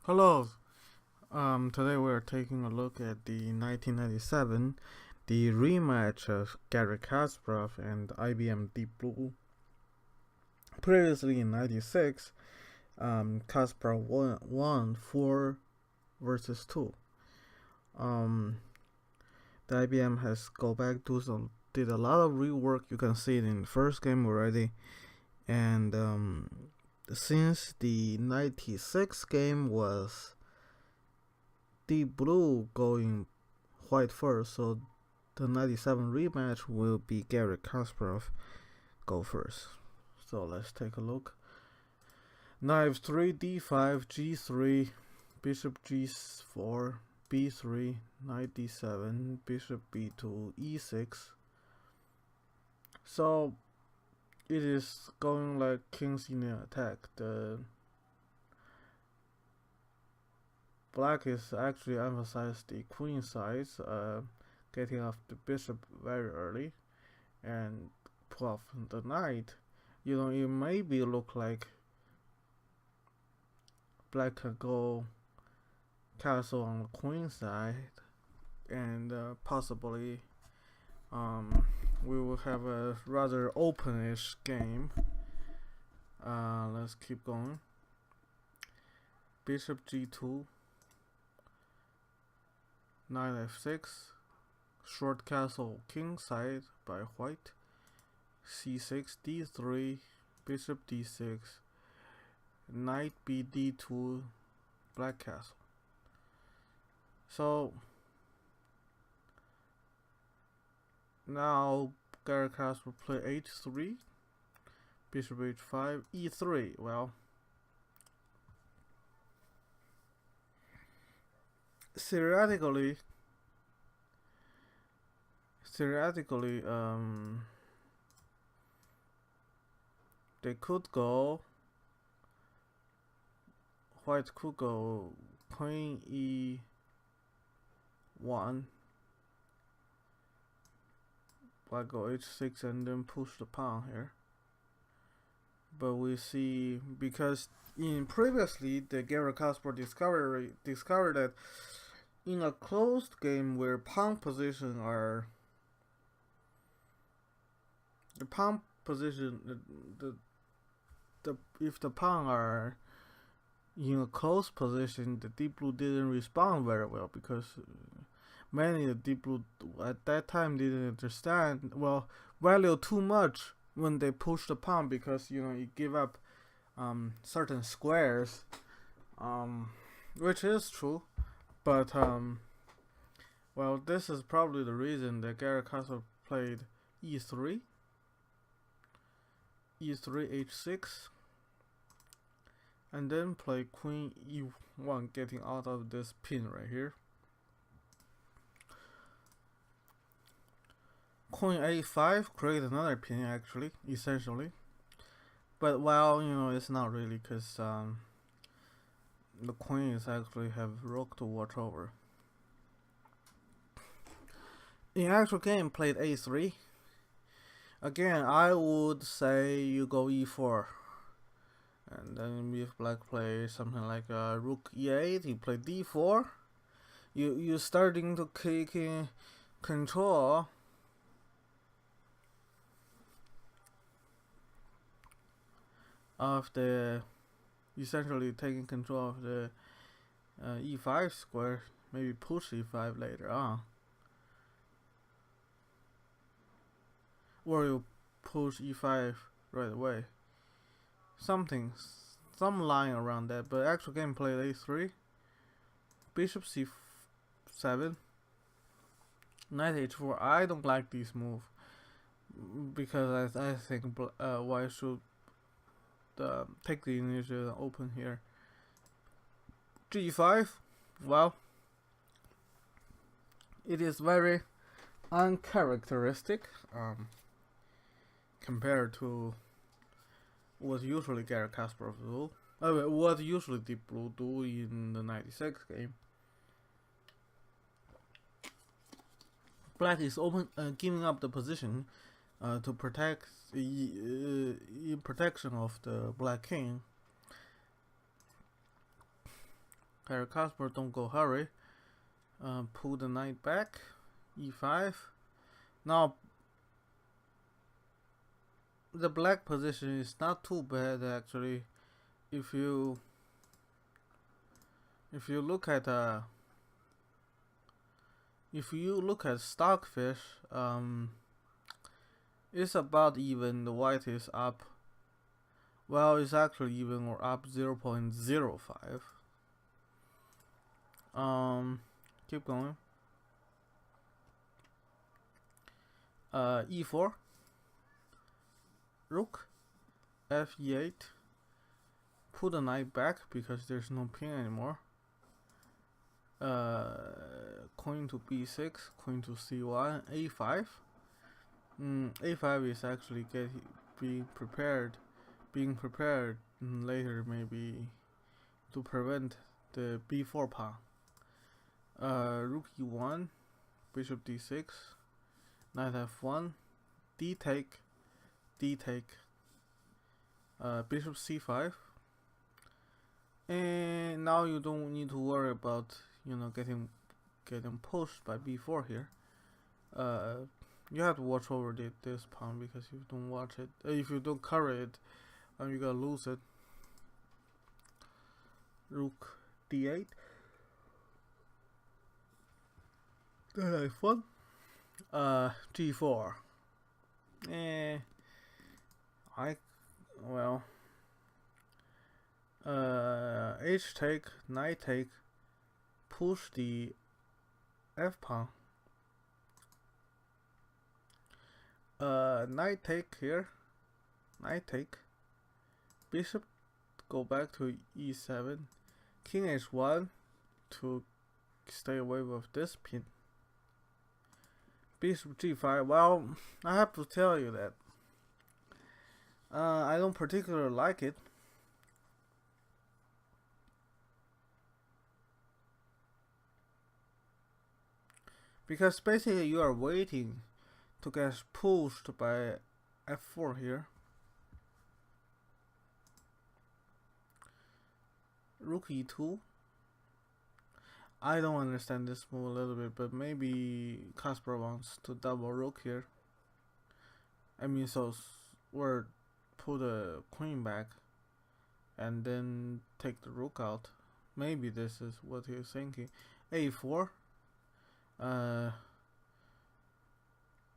Hello. Today we're taking a look at the 1997, the rematch of Garry Kasparov and IBM Deep Blue. Previously in '96, Kasparov won 4 versus 2. Um, the IBM has go back to did a lot of rework. You can see it in the first game already, and since the '96 game was Deep Blue going white first, so the '97 rematch will be Garry Kasparov go first. So let's take a look. Knife 3, d5, g3, bishop g4, b3, knight d7, bishop b2, e6. So it is going like king's Indian attack. The black is actually emphasized the queen side, getting off the bishop very early and pull off the knight. You know, it maybe look like black can go castle on the queen side, and possibly we will have a rather openish game. Let's keep going. Bishop g2, knight f6, short castle king side by white, c6, d3, bishop d6, knight b d2, black castle. So now Garry Kasparov will play h3, bishop h5, e3. Well, theoretically, they could go. White could go queen e1, black go h6, and then push the pawn here. But we see, because in previously the Garry Kasparov discovered that in a closed game where pawn position are the pawn position if the pawn are in a close position, the Deep Blue didn't respond very well, because many of the Deep Blue at that time didn't understand, well, value too much when they push the pawn, because you know you give up certain squares, which is true, but well, this is probably the reason that Garry Kasparov played e3, h6, and then play queen e1, getting out of this pin right here. Queen a5, create another pin actually, essentially. But well, you know, it's not really, because the queen is actually have rook to watch over. In actual game, played a3. Again, I would say you go e4. And then if black plays something like rook e8, you play d4. You're starting to kick in control of the, essentially taking control of the e5 square. Maybe push e5 later on, or you push e5 right away. Some line around that. But actual game played a3, bishop c7, knight h4. I don't like this move, because I think white should take the initiative and open here. g5, well, it is very uncharacteristic compared to what usually Garry Kasparov do. What usually Deep Blue do in the '96 game. Black is giving up the position to protect in protection of the black king. Garry Kasparov, don't go hurry. Pull the knight back. E5. Now the black position is not too bad actually. If you look at Stockfish, it's about even. The white is up. Well, it's actually even or up 0.05. Keep going. E4. Rook. F8. Put the knight back because there's no pin anymore. Queen to b6, queen to c1, a5. A5 is actually being prepared later, maybe to prevent the b4 pawn. Rook e1, bishop d6, knight f1, d take, bishop c5. And now you don't need to worry about getting pushed by b4 here. You have to watch over this pawn, because if you don't watch it, if you don't cover it, you're gonna lose it. Rook d8. Then f1. G4. H take, knight take, push the f pawn. Knight take here, knight take, bishop go back to e7, king h1 to stay away with this pin. Bishop g5. Well, I have to tell you that I don't particularly like it. Because basically you are waiting to get pushed by f4 here. Rook e2. I don't understand this move a little bit, but maybe Kasparov wants to double rook here. I mean, so or put a queen back and then take the rook out. Maybe this is what he's thinking. A4.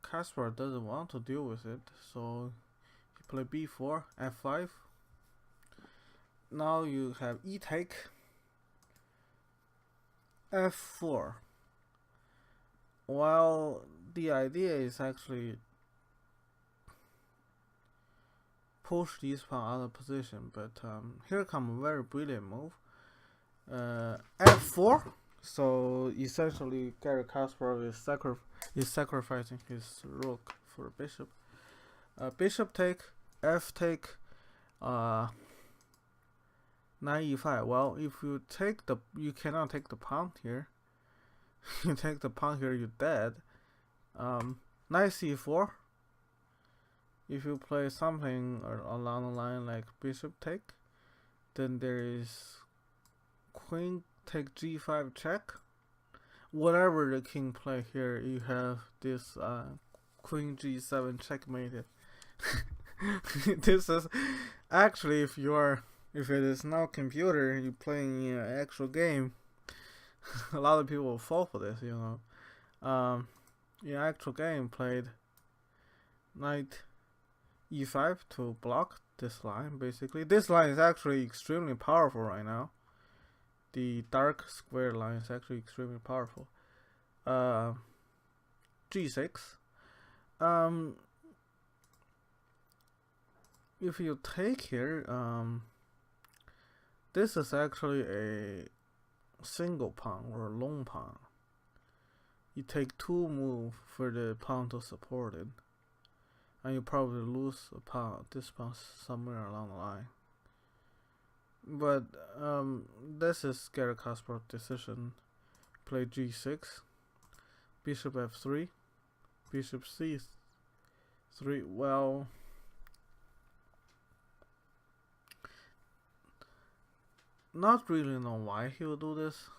Kasparov doesn't want to deal with it, so he play b4, f5. Now you have e take, f4. Well, the idea is actually push this pawn out of position, but here comes a very brilliant move. F4. So essentially, Garry Kasparov is sacrificing his rook for bishop. Bishop take, f take, knight e5. Well, if you take you cannot take the pawn here. You take the pawn here, you're dead. Knight c4. If you play something along the line like bishop take, then there is queen take g5 check. Whatever the king play here, you have this queen g7 checkmated. This is actually, if it is not computer, you playing an actual game, a lot of people will fall for this, in actual game played knight e5 to block this line. Basically, this line is actually extremely powerful right now. The dark square line is actually extremely powerful. G6. If you take here, this is actually a single pawn or a lone pawn. You take 2 moves for the pawn to support it, and you probably lose a pawn, this pawn somewhere along the line. But this is Garry Kasparov's decision. Play g6, bishop f3, bishop c3. Well, not really know why he would do this.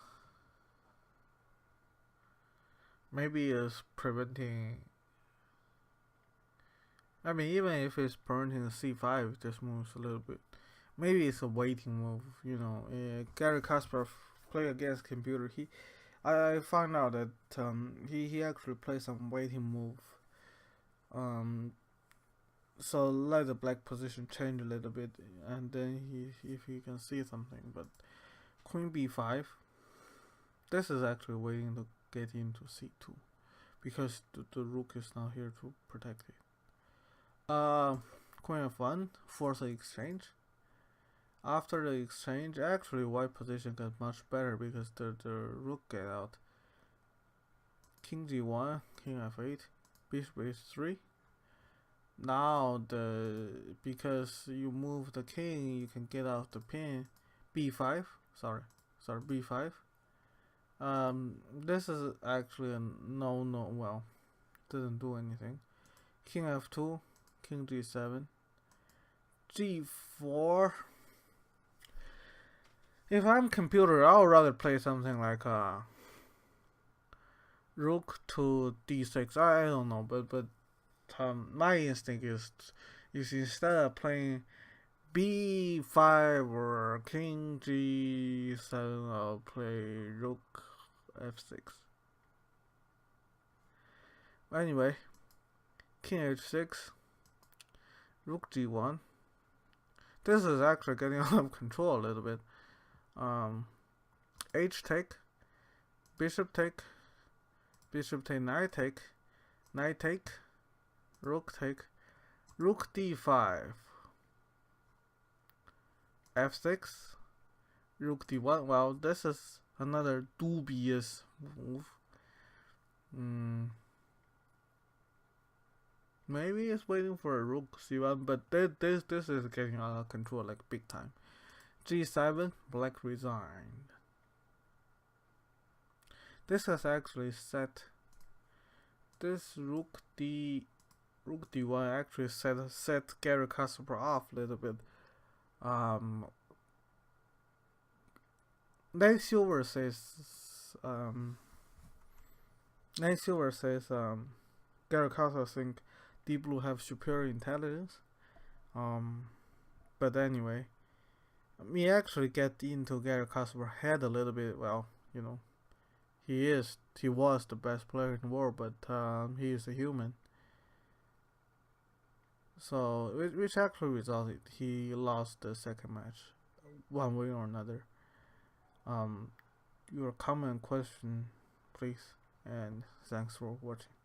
Maybe it's preventing. I mean, even if it's preventing c5, just moves a little bit. Maybe it's a waiting move. You know, Gary Kasparov play against computer. I found out that he actually plays some waiting move. So let the black position change a little bit, and then if he can see something. But queen b5, this is actually waiting to get into c2 because the rook is now here to protect it. Queen f1 force the exchange. After the exchange, actually white position got much better because the rook get out. King g1, king f8, bishop h3. Now because you move the king, you can get out the pin. b5, b5. This is actually a no. Well, didn't do anything. King f2, king g7, g4. If I'm computer, I would rather play something like rook to d6. I don't know, but my instinct is instead of playing b5 or king g7, I'll play rook f6. Anyway, king h6, rook g1. This is actually getting out of control a little bit. H take, bishop take, knight take, rook take, rook d5, f6, rook d1. Well, this is another dubious move. Maybe it's waiting for a rook c1, but this is getting out of control like big time. g7, black resigned. This has actually set this rook d1 actually set Gary Kasparov off a little bit. Nate Silver says Gary Kasparov think deepblue have superior intelligence. But anyway, me actually get into Gary Kasparov's head a little bit. Well, you know, he was the best player in the world, but he is a human. So which actually resulted he lost the second match, one way or another. Your comment, question, please, and thanks for watching.